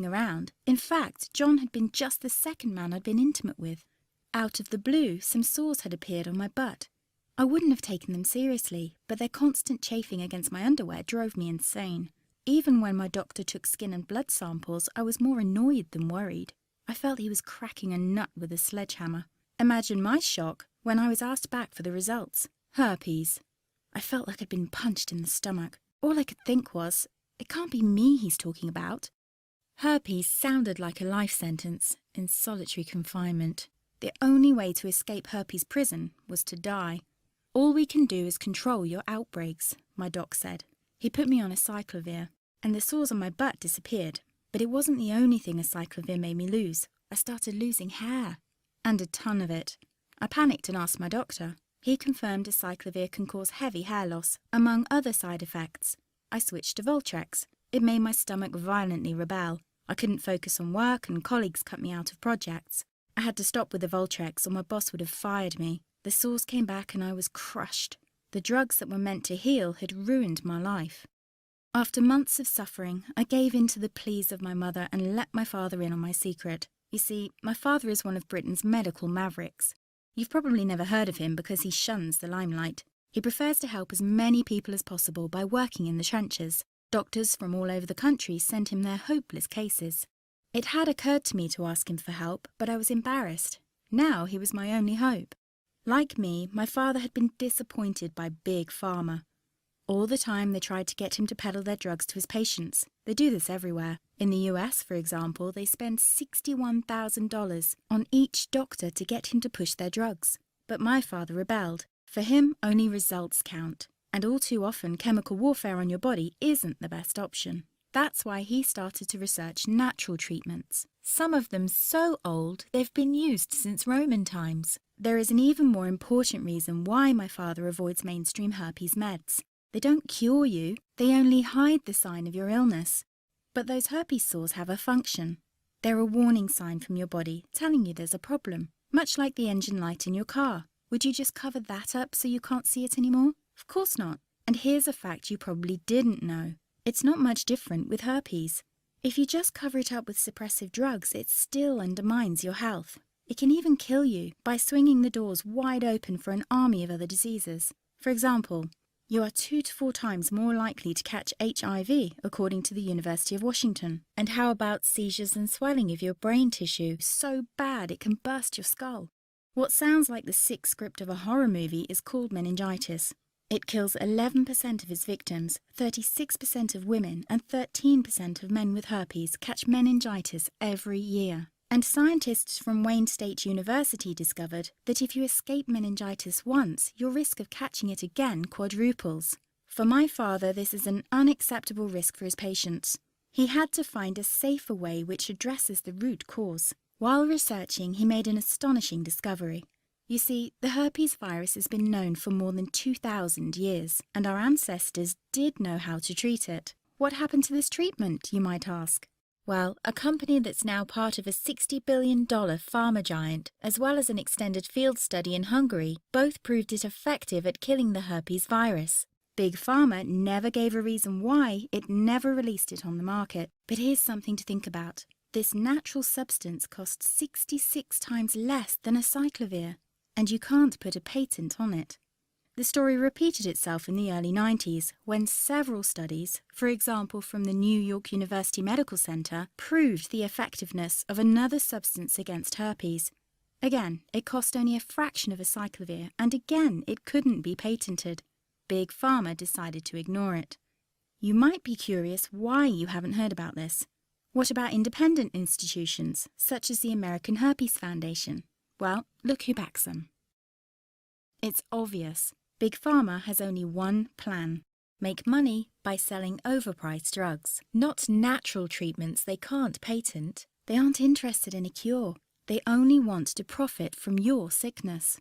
around. In fact, John had been just the second man I'd been intimate with. Out of the blue, some sores had appeared on my butt. I wouldn't have taken them seriously, but their constant chafing against my underwear drove me insane. Even when my doctor took skin and blood samples, I was more annoyed than worried. I felt he was cracking a nut with a sledgehammer. Imagine my shock when I was asked back for the results. Herpes. I felt like I'd been punched in the stomach. All I could think was, it can't be me he's talking about. Herpes sounded like a life sentence in solitary confinement. The only way to escape herpes prison was to die. All we can do is control your outbreaks, my doc said. He put me on acyclovir, and the sores on my butt disappeared. But it wasn't the only thing acyclovir made me lose. I started losing hair, and a ton of it. I panicked and asked my doctor. He confirmed acyclovir can cause heavy hair loss, among other side effects. I switched to Voltrex. It made my stomach violently rebel. I couldn't focus on work, and colleagues cut me out of projects. I had to stop with the Voltrex or my boss would have fired me. The sores came back and I was crushed. The drugs that were meant to heal had ruined my life. After months of suffering, I gave in to the pleas of my mother and let my father in on my secret. You see, my father is one of Britain's medical mavericks. You've probably never heard of him because he shuns the limelight. He prefers to help as many people as possible by working in the trenches. Doctors from all over the country send him their hopeless cases. It had occurred to me to ask him for help, but I was embarrassed. Now he was my only hope. Like me, my father had been disappointed by Big Pharma. All the time they tried to get him to peddle their drugs to his patients. They do this everywhere. In the US, for example, they spend $61,000 on each doctor to get him to push their drugs. But my father rebelled. For him, only results count. And all too often, chemical warfare on your body isn't the best option. That's why he started to research natural treatments. Some of them so old, they've been used since Roman times. There is an even more important reason why my father avoids mainstream herpes meds. They don't cure you, they only hide the sign of your illness. But those herpes sores have a function. They're a warning sign from your body telling you there's a problem, much like the engine light in your car. Would you just cover that up so you can't see it anymore? Of course not. And here's a fact you probably didn't know. It's not much different with herpes. If you just cover it up with suppressive drugs, it still undermines your health. It can even kill you by swinging the doors wide open for an army of other diseases. For example, you are 2 to 4 times more likely to catch HIV, according to the University of Washington. And how about seizures and swelling of your brain tissue so bad it can burst your skull? What sounds like the sick script of a horror movie is called meningitis. It kills 11% of its victims, 36% of women, and 13% of men with herpes catch meningitis every year. And scientists from Wayne State University discovered that if you escape meningitis once, your risk of catching it again quadruples. For my father, this is an unacceptable risk for his patients. He had to find a safer way which addresses the root cause. While researching, he made an astonishing discovery. You see, the herpes virus has been known for more than 2,000 years, and our ancestors did know how to treat it. What happened to this treatment, you might ask? Well, a company that's now part of a $60 billion pharma giant, as well as an extended field study in Hungary, both proved it effective at killing the herpes virus. Big Pharma never gave a reason why it never released it on the market. But here's something to think about. This natural substance costs 66 times less than acyclovir, and you can't put a patent on it. The story repeated itself in the early 90s, when several studies, for example from the New York University Medical Center, proved the effectiveness of another substance against herpes. Again, it cost only a fraction of acyclovir, and again, it couldn't be patented. Big Pharma decided to ignore it. You might be curious why you haven't heard about this. What about independent institutions, such as the American Herpes Foundation? Well, look who backs them. It's obvious. Big Pharma has only one plan: make money by selling overpriced drugs, not natural treatments they can't patent. They aren't interested in a cure. They only want to profit from your sickness.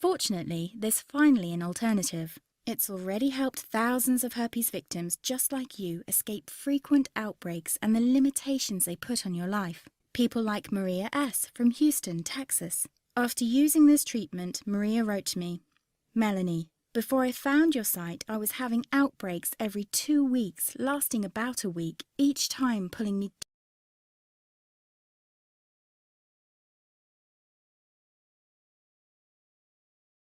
Fortunately, there's finally an alternative. It's already helped thousands of herpes victims just like you escape frequent outbreaks and the limitations they put on your life. People like Maria S. from Houston, Texas. After using this treatment, Maria wrote to me, "Melanie, before I found your site, I was having outbreaks every 2 weeks, lasting about a week, each time pulling me